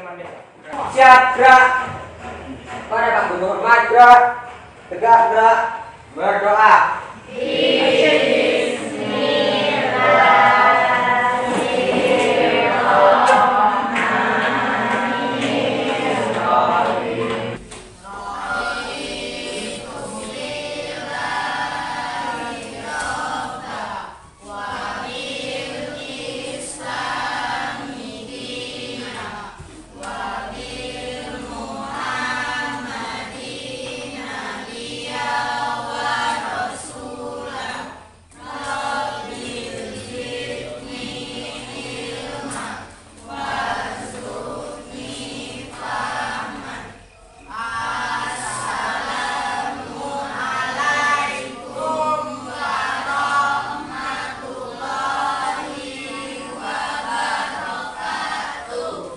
Siap, gerak. Pada Pak Gubernur Hormat, gerak. Tegak, gerak. Berdoa.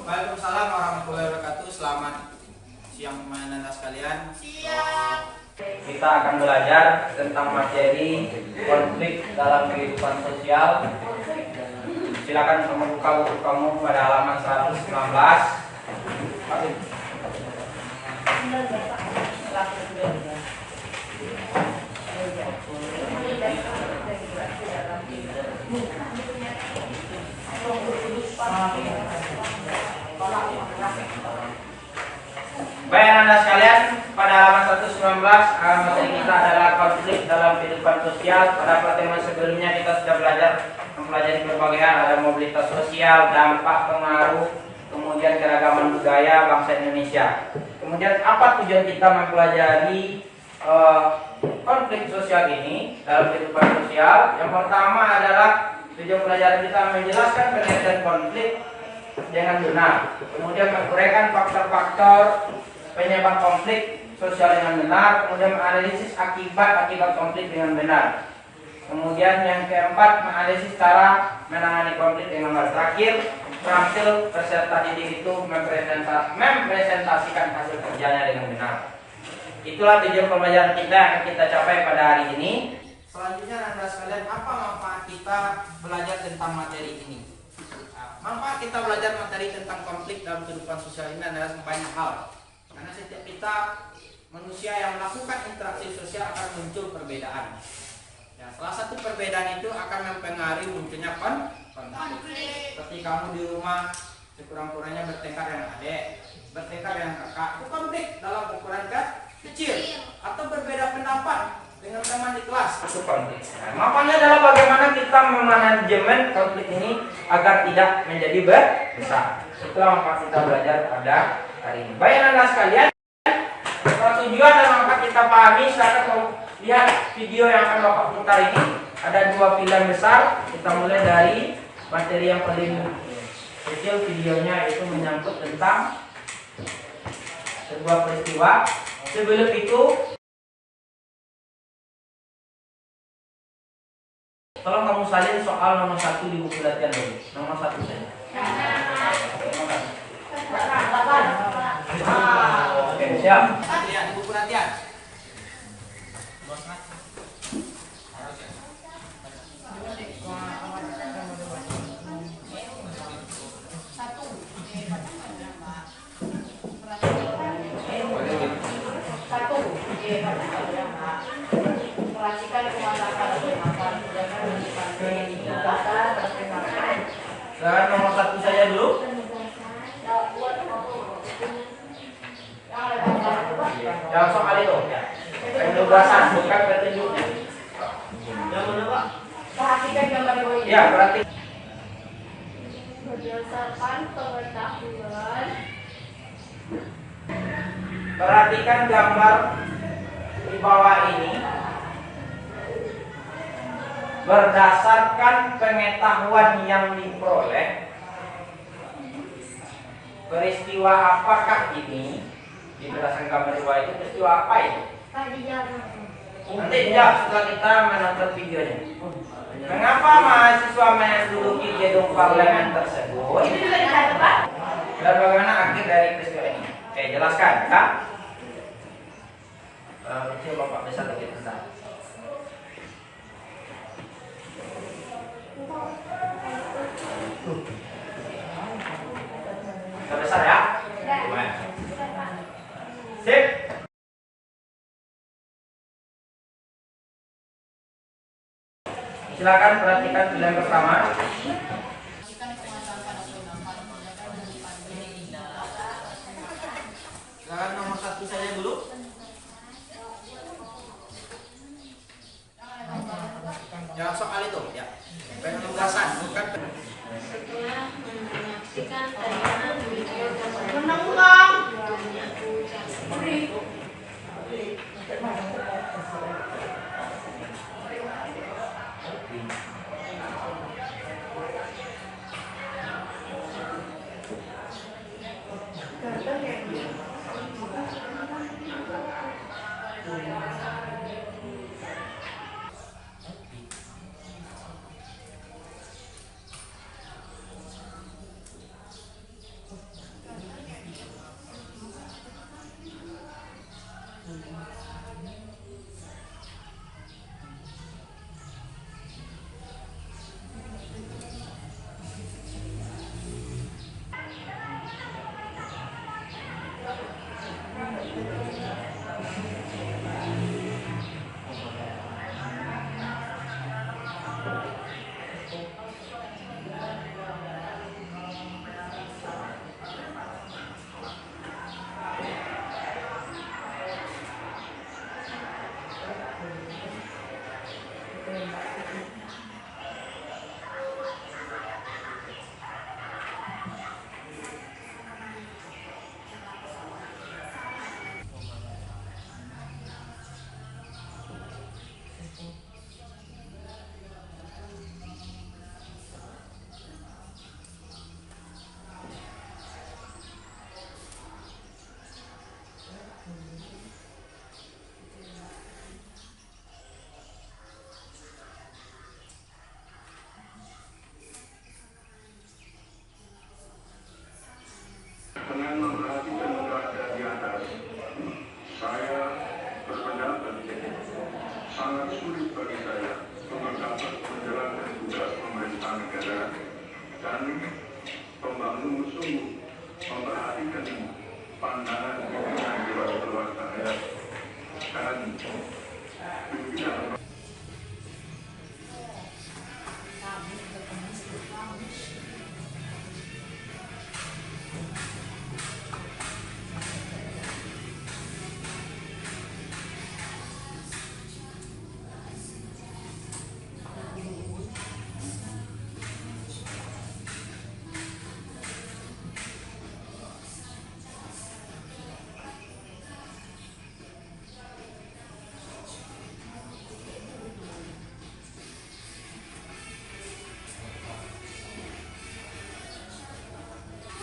Waalaikumsalam warahmatullahi wabarakatuh. Selamat siang teman-teman sekalian. Kita akan belajar tentang materi konflik dalam kehidupan sosial. Silakan membuka buku kamu pada halaman 119. Baik Anda sekalian, pada halaman 119 materi kita adalah konflik dalam kehidupan sosial. Pada pertemuan sebelumnya kita sudah mempelajari berbagai hal, ada mobilitas sosial, dampak, pengaruh, kemudian keragaman budaya bangsa Indonesia. Kemudian apa tujuan kita mempelajari konflik sosial ini dalam kehidupan sosial? Yang pertama adalah tujuan pelajaran kita menjelaskan pengertian konflik dengan benar, kemudian menguraikan faktor-faktor penyebab konflik sosial dengan benar, kemudian menganalisis akibat konflik dengan benar. Kemudian yang keempat, menganalisis cara menangani konflik dengan benar. Terakhir, berhasil peserta didik itu mempresentasikan hasil kerjanya dengan benar. Itulah tujuan pembelajaran kita yang akan kita capai pada hari ini. Selanjutnya Anda sekalian, apa manfaat kita belajar tentang materi ini? Manfaat kita belajar materi tentang konflik dalam kehidupan sosial ini adalah banyak hal. Karena setiap kita manusia yang melakukan interaksi sosial akan muncul perbedaan. Ya, salah satu perbedaan itu akan mempengaruhi munculnya konflik. Seperti kamu di rumah sekurang-kurangnya bertengkar dengan adik, bertengkar dengan kakak, itu konflik dalam ukuran kecil, atau berbeda pendapat dengan teman di kelas, itu konflik. Nah, manfaatnya adalah bagaimana kita memanajemen konflik ini agar tidak menjadi besar. Itulah manfaat kita belajar pada hari ini. Baik Anda sekalian, tujuan dan manfaat kita pahami. Silakan lihat video yang akan Bapak putar ini. Ada dua pilihan besar. Kita mulai dari materi yang paling kecil. Videonya itu menyangkut tentang sebuah peristiwa. Sebelum itu, tolong kamu salin soal nomor 1 di buku latihan dulu. Nomor 1 saja. Oke, siap. Lihat di buku latihan. Silakan nomor 1 saja dulu. Yang soal itu, penugasan bukan petunjuknya. Yang mana Pak? Perhatikan gambar ini. Ya, perhatikan. Berdasarkan pengetahuan. Perhatikan gambar di bawah ini. Berdasarkan pengetahuan yang diperoleh, peristiwa apakah ini? Berdasarkan gambar di bawah itu peristiwa apa itu? Nanti jawab setelah kita menonton videonya. Mengapa mahasiswa menduduki gedung parlemen tersebut? Dan bagaimana akhir dari peristiwa ini? Oke, jelaskan, Kak. Kecil Bapak bisa lebih besar. Sudah besar ya? Silakan perhatikan pilihan pertama. Silakan nomor 1 saja dulu. Ya soal itu ya. Penugasan bukan Setelah menyaksikan tayangan video Dengan memperhatikan berada di atas, saya berpendapat sangat sulit bagi saya untuk dapat menjalankan tugas pemerintah negara dan pembangun sungguh memperhatikan pandangan pimpinan Dewan Perwakilan Rakyat dan pimpinan.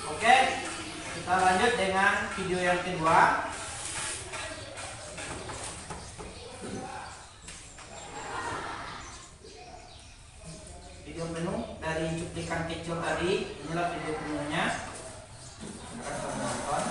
Oke, kita lanjut dengan video yang kedua. Video penuh dari cuplikan kecil tadi, inilah video penuhnya. Silakan tonton.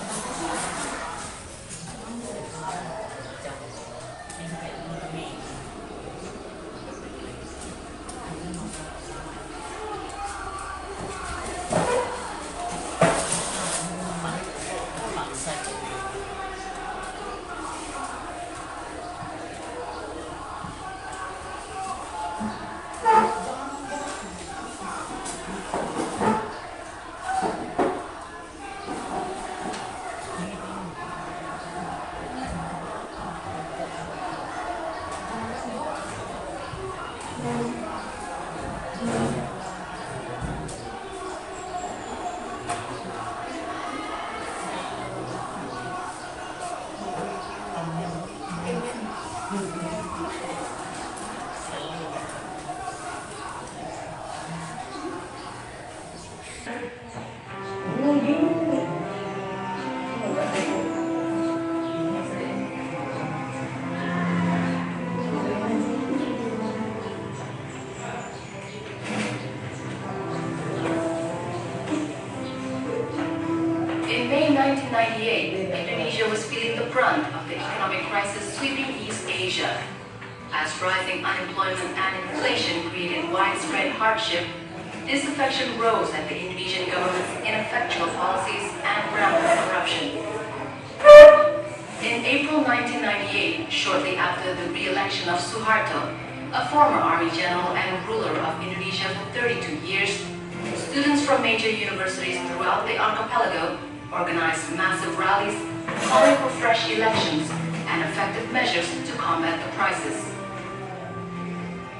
In May 1998, Indonesia was feeling the brunt of the economic crisis sweeping East Asia. As rising unemployment and inflation created widespread hardship, disaffection rose at the Indonesian government's ineffectual policies and rampant corruption. In April 1998, shortly after the re-election of Suharto, A former army general and ruler of Indonesia for 32 years, students from major universities throughout the archipelago organized massive rallies calling for fresh elections and effective measures to combat the crisis.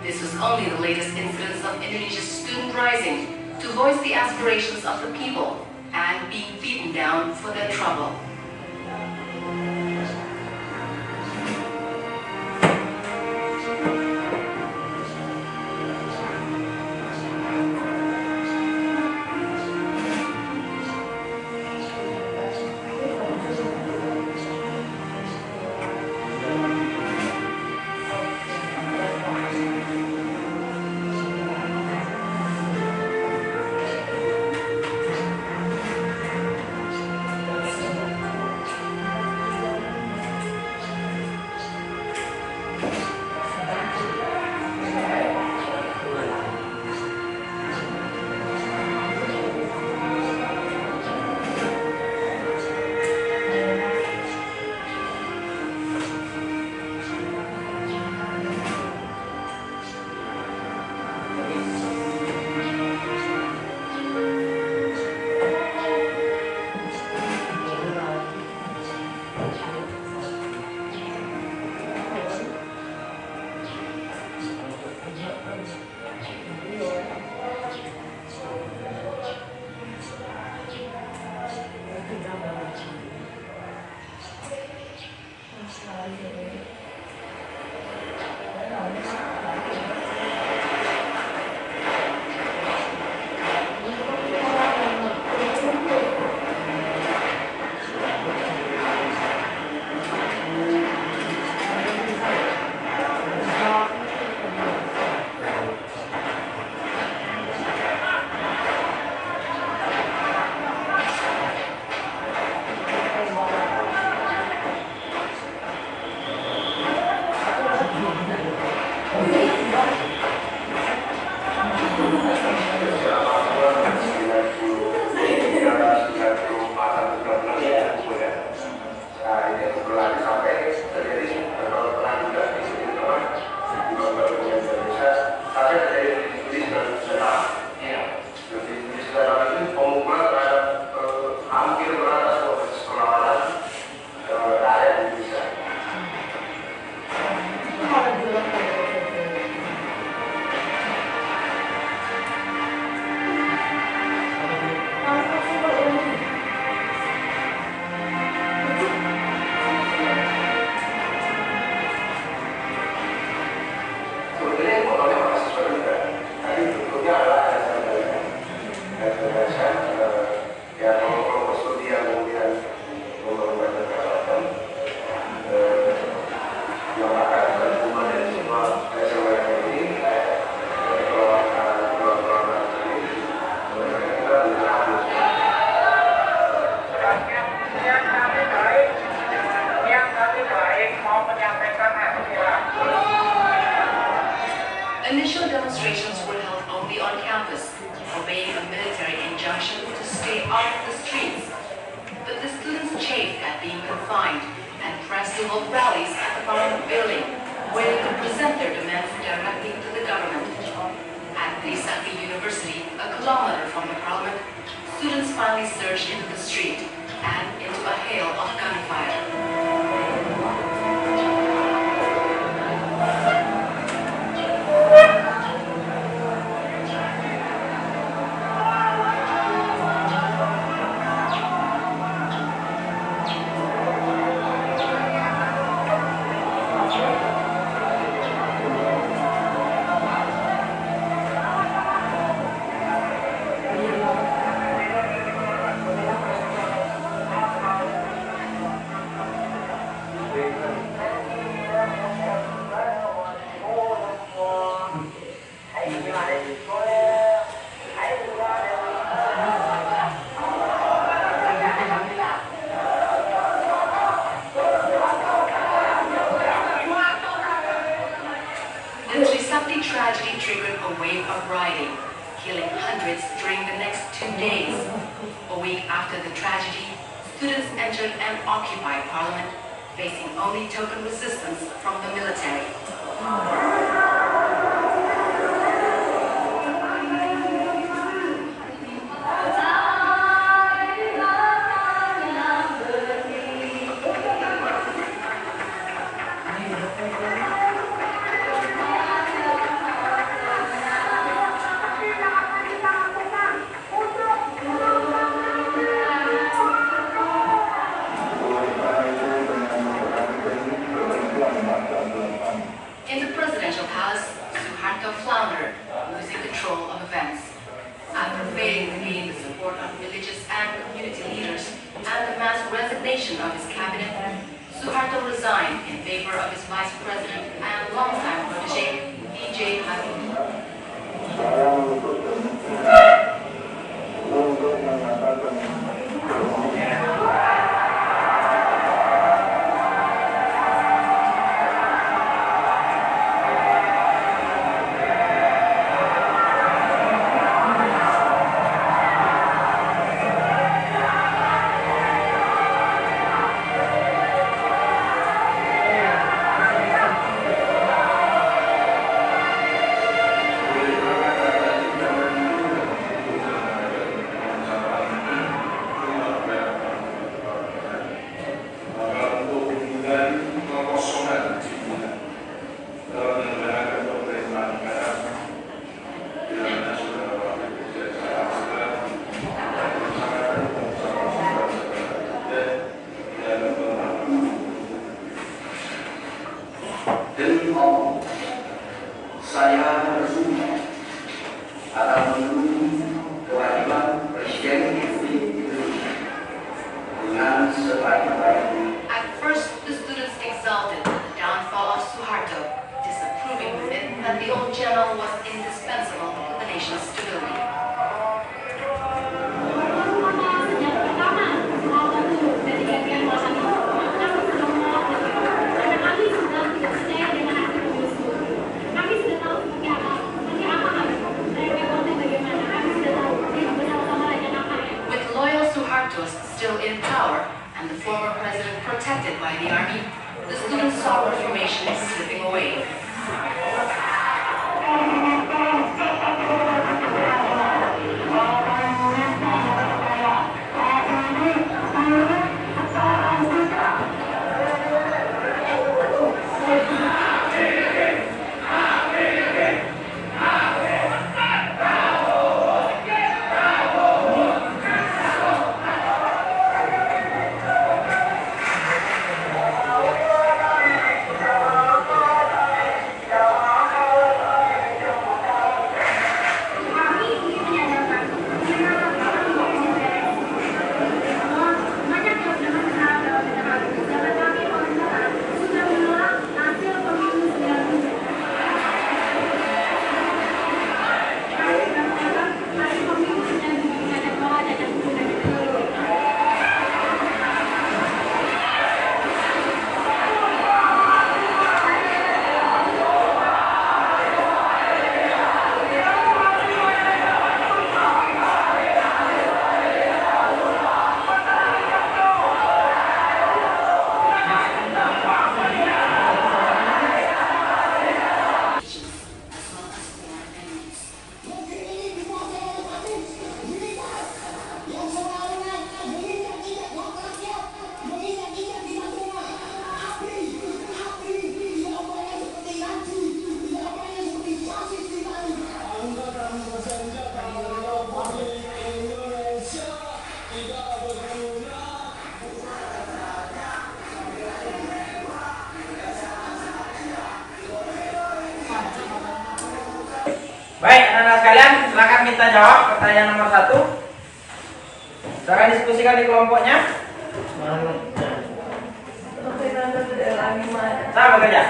This was only the latest instance of Indonesia's student rising to voice the aspirations of the people and being beaten down for their trouble. Initial demonstrations were held only on campus, obeying a military injunction to stay off the streets. But the students chafed at being confined and pressed to hold rallies at the Parliament building, where they could present their demands directly to the government. At Trisakti University, a kilometer from the Parliament, students finally surged into the street and into a hail of gunfire. The tragedy triggered a wave of rioting, killing hundreds during the next 2 days. A week after the tragedy, students entered and occupied Parliament, facing only token resistance from the military. of his cabinet, Suharto resigned in favor of his vice president and longtime protege, B.J. Habibie. Saya memutuskan untuk mengatakan saya resmi akan memenuhi kewajiban Presiden Republik Indonesia dengan sebaik-baiknya. At first, the students exulted at the downfall of Suharto, disapproving the myth that the old general was indispensable to the nation's stability. With loyal Suhartos still in power and the former president protected by the army, the students saw reformation slipping away. Baik, anak-anak sekalian, silakan kita jawab pertanyaan nomor 1. Silakan diskusikan di kelompoknya. Sama bekerja.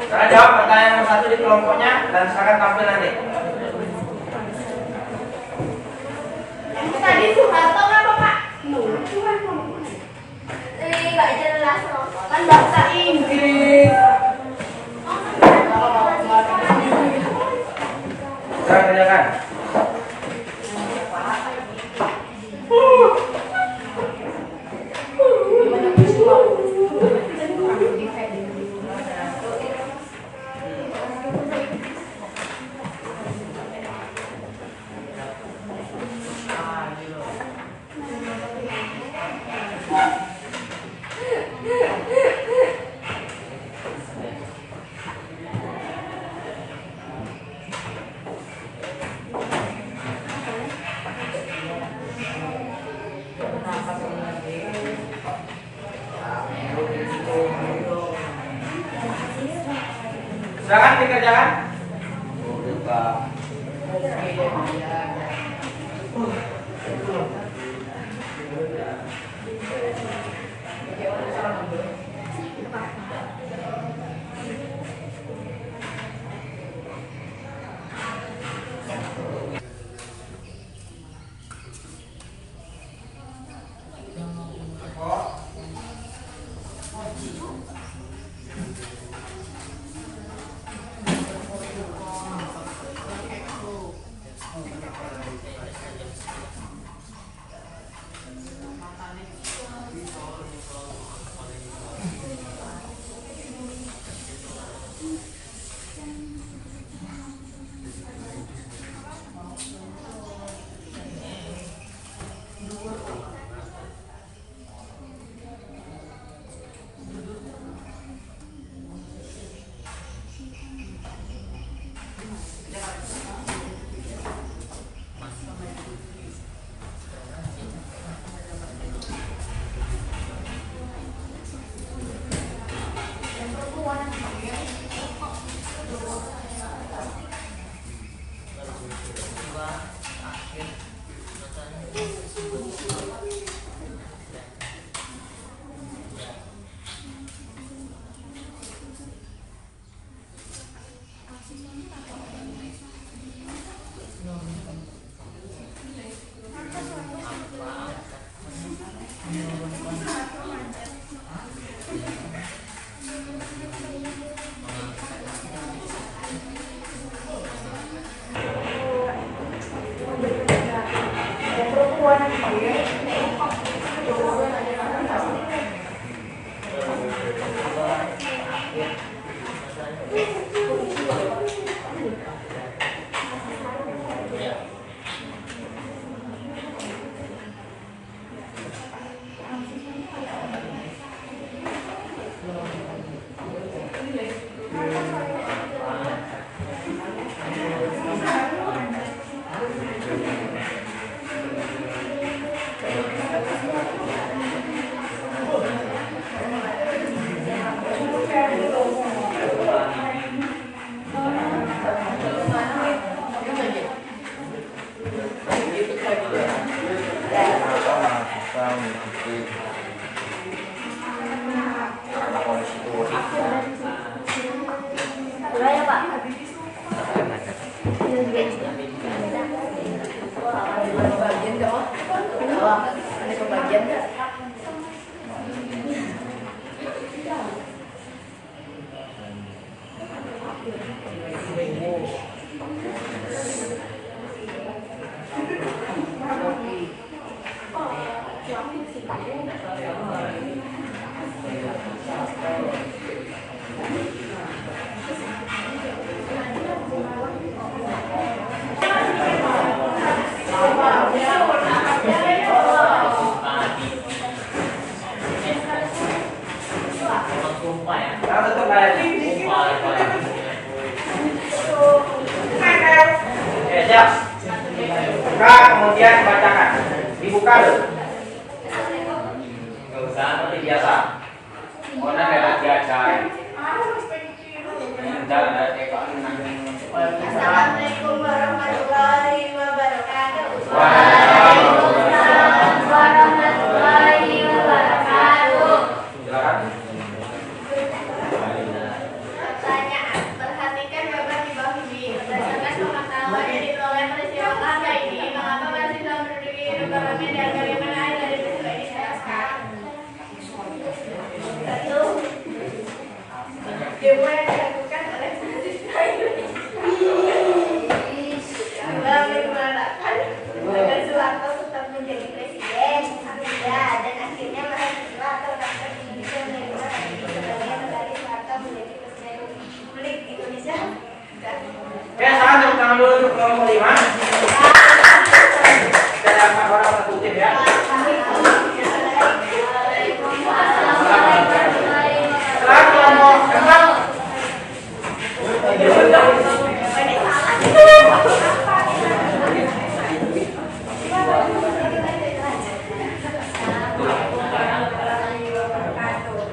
Silakan jawab pertanyaan nomor 1 di kelompoknya dan silakan tampil nanti. Tadi Soeharto apa Pak? Nggak jelas loh. Kan bahasa Inggris. Silakan kerjakan. Silakan dikerjakan. Pak. Siap. Buka, kemudian bacakan. Dibuka dulu. Nggak usah, seperti biasa. Mana ada biasa. Assalamualaikum warahmatullahi wabarakatuh. Waalaikumsalam warahmatullahi wabarakatuh. Silakan. Pertanyaan, perhatikan Bapak di bawah ini. Berdasarkan pengetahuan yang diperoleh peristiwa langka ini, mengapa mahasiswa menduduki gedung parlemen dan bagaimana air dari peristiwa ini dijelaskan? Satu, demo yang dilakukan oleh mahasiswa Indonesia. Dua, menyuarakan agar Soeharto tetap menjadi presiden. Tiga, dan akhirnya mahasiswa atau rakyat Indonesia menerima sebagai kembali Soeharto menjadi presiden Republik Indonesia. Oke, saat tepuk tangan dulu untuk kelompok 5. Kita dapat orang satu tim ya. Setelah kelompok 6.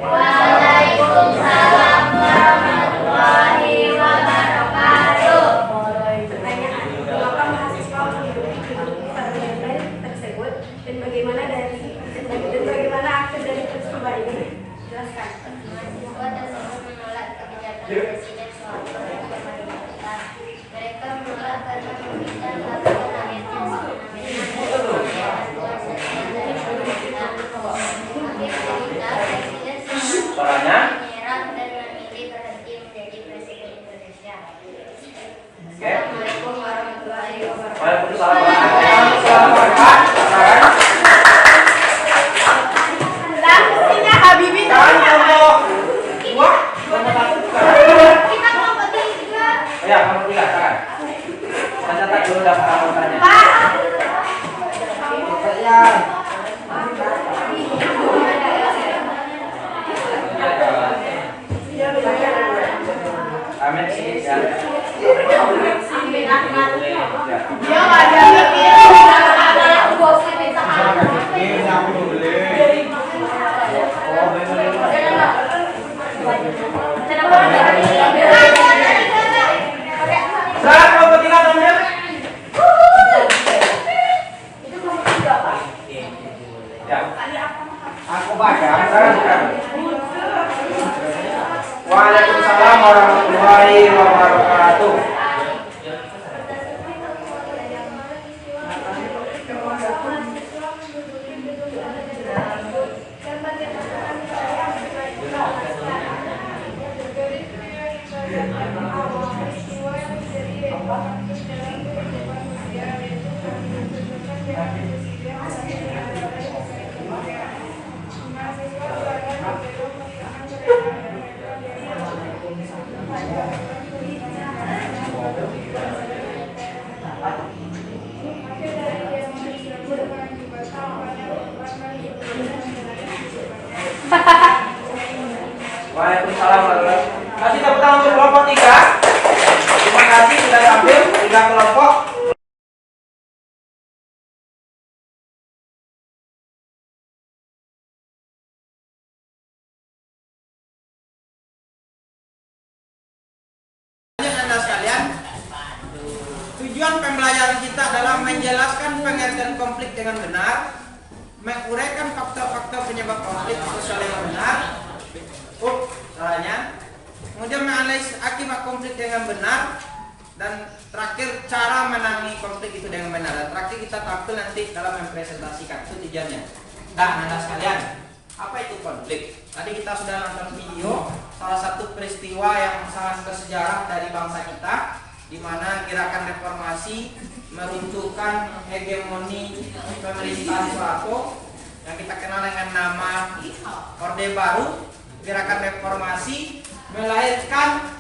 Waalaikumsalam warahmatullahi wabarakatuh. Pertanyaan, mengapa mahasiswa Waalaikumsalam warahmatullahi wabarakatuh. Langsungnya Habibie Sekarang kelompok dua, kelompok satu. kita kelompok 3. Ya, kelompok tiga sekarang. Saya catat dulu daftar anggotanya. Pak. Amin sih ya. Dia nggak ada mikir ada gosip Sekarang kelompok tiga teman. Ya. Aku baca. Sekarang. Waalaikumsalam warahmatullahi wabarakatuh. Waalaikumsalam warahmatullahi wabarakatuh. Kasih tepuk tangan untuk kelompok 3. Terima kasih sudah tampil 3 kelompok. Anda sekalian, tujuan pembelajaran kita adalah menjelaskan pengertian konflik dengan benar, menguraikan faktor-faktor penyebab konflik sosial yang benar. Caranya, kemudian menganalisis akibat konflik dengan benar, dan terakhir cara menangani konflik itu dengan benar. Dan terakhir kita tampil nanti dalam mempresentasikan, itu tujuannya. Dan Anda sekalian, apa itu konflik? Tadi kita sudah nonton video salah satu peristiwa yang sangat bersejarah dari bangsa kita, di mana gerakan reformasi meruntuhkan hegemoni pemerintahan Soeharto yang kita kenal dengan nama Orde Baru. Gerakan reformasi melahirkan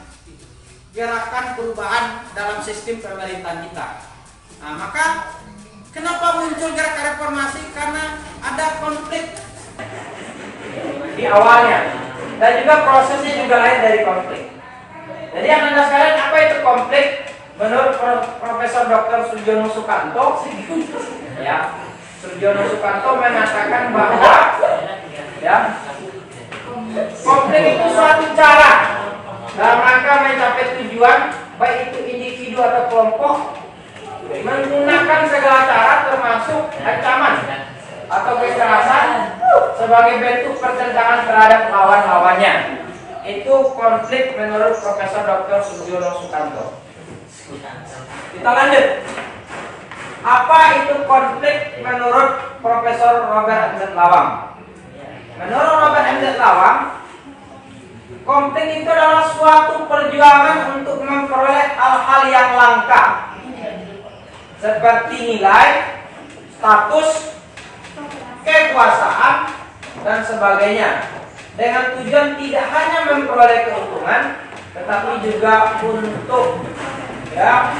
gerakan perubahan dalam sistem pemerintahan kita. Nah, maka kenapa muncul gerakan reformasi? Karena ada konflik di awalnya, dan juga prosesnya juga lahir dari konflik. Jadi Anda sekalian, apa itu konflik? Menurut Profesor Dr. Surjono Sukanto, ya, Surjono Sukanto mengatakan bahwa ya, konflik itu suatu cara dalam rangka mencapai tujuan, baik itu individu atau kelompok, menggunakan segala cara termasuk ancaman atau kekerasan sebagai bentuk pertentangan terhadap lawan-lawannya. Itu konflik menurut Profesor Dr. Surjono Sukanto. Kita lanjut. Apa itu konflik menurut Profesor Robert M. Lawang? Menurut Robert M. Lawang, konflik itu adalah suatu perjuangan untuk memperoleh hal-hal yang langka, seperti nilai, status, kekuasaan, dan sebagainya, dengan tujuan tidak hanya memperoleh keuntungan, tetapi juga untuk ya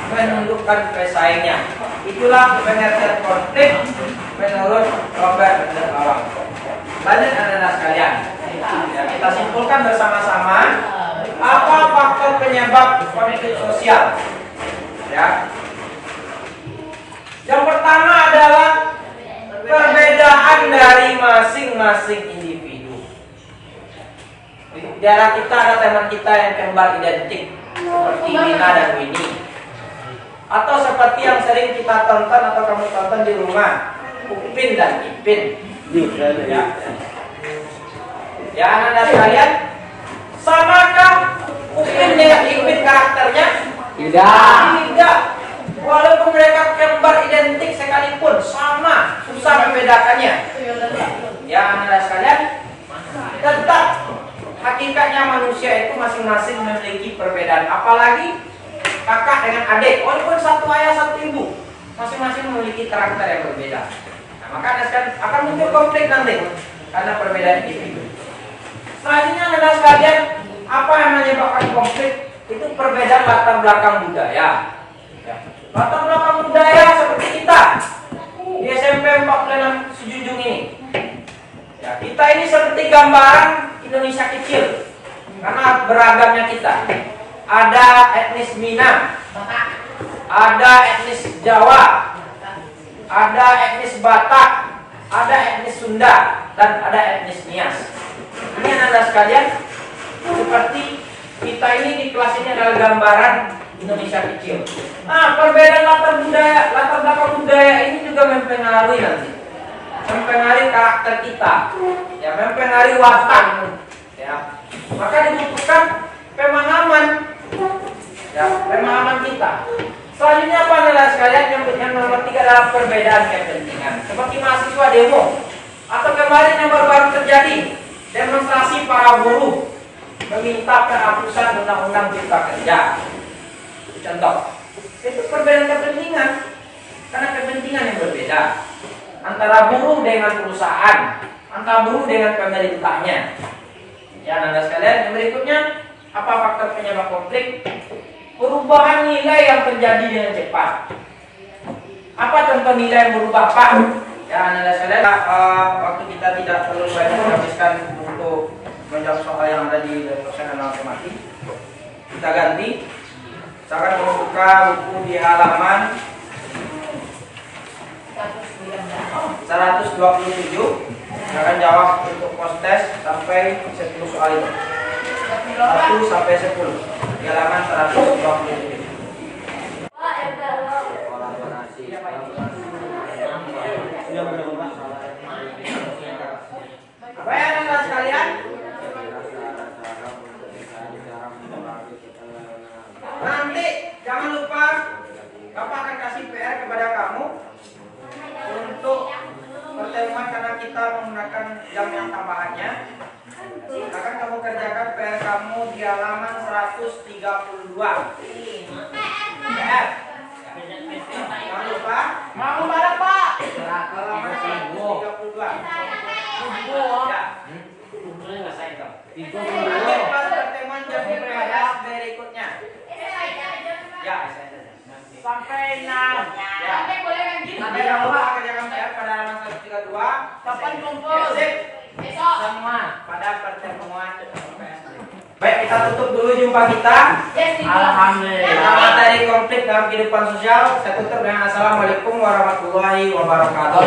menundukkan pesaingnya. Itulah pengertian konflik menurut Robert M. Lawang. Lanjut Anda sekalian, ya, kita simpulkan bersama-sama apa faktor penyebab konflik sosial. Ya, yang pertama adalah perbedaan dari masing-masing individu. Di daerah kita ada teman kita yang kembar identik seperti Nina dan Winnie, atau seperti yang sering kita tonton atau kamu tonton di rumah, Upin dan Ipin. Ya Anda sekalian, samakah Upin dengan Ipin karakternya? Tidak. Walaupun mereka kembar identik sekalipun, sama, susah membedakannya. Ya Anda sekalian, tetap hakikatnya manusia itu masing-masing memiliki perbedaan. Apalagi kakak dengan adik, walaupun satu ayah satu ibu, masing-masing memiliki karakter yang berbeda. Nah, maka akan muncul konflik nanti karena perbedaan individu. Selanjutnya adalah sekalian, apa yang menyebabkan konflik? Itu perbedaan latar belakang budaya. Ya. Latar belakang budaya seperti kita di SMP 46 Sejunjung ini. Ya, kita ini seperti gambaran Indonesia kecil karena beragamnya kita. Ada etnis Minang, ada etnis Jawa, ada etnis Batak, ada etnis Sunda, dan ada etnis Nias. Ini adalah sekalian seperti kita ini di kelas ini adalah gambaran Indonesia kecil. Nah, perbedaan latar belakang budaya ini juga mempengaruhi nanti, mempengaruhi karakter kita, ya, mempengaruhi watak, ya. Maka dibutuhkan pemahaman, ya, pemahaman kita. Selanjutnya apa adalah sekalian yang nomor 3 adalah perbedaan kepentingan. Seperti mahasiswa demo atau kemarin yang baru-baru terjadi demonstrasi para buruh meminta penghapusan undang-undang cipta kerja. Contoh, itu perbedaan kepentingan karena kepentingan yang berbeda antara buruh dengan perusahaan, antara buruh dengan pemerintahnya. Ya, anda sekalian, yang berikutnya apa faktor penyebab konflik? Perubahan nilai yang terjadi dengan cepat. Apa contoh nilai yang berubah, Pak? Ya, anda sekalian, waktu kita tidak terlalu banyak menghabiskan untuk menjawab soal yang ada di dosen matematik. Kita ganti. Saya akan membuka buku di halaman 127. Saya akan jawab untuk post test sampai 10 soal itu. 1 sampai 10 di halaman 127. Baik anak sekalian, nanti jangan lupa Bapak akan kasih PR kepada kamu untuk pertemuan karena kita menggunakan jam yang tambahannya. Akan kamu kerjakan PR kamu di halaman 132. PR. Jangan lupa. Mau bareng, Pak. Halaman 132. Ya. Nanti pas pertemuan jam 15 berikutnya. Ya, Sampai 6. ya. Nanti jangan lupa kerjakan PR pada halaman 132. Kapan kumpul? Besok. Semua pada pertemuan PS. Baik, kita tutup dulu jumpa kita. Alhamdulillah. Materi konflik dalam kehidupan sosial. Saya tutup dengan assalamualaikum warahmatullahi wabarakatuh.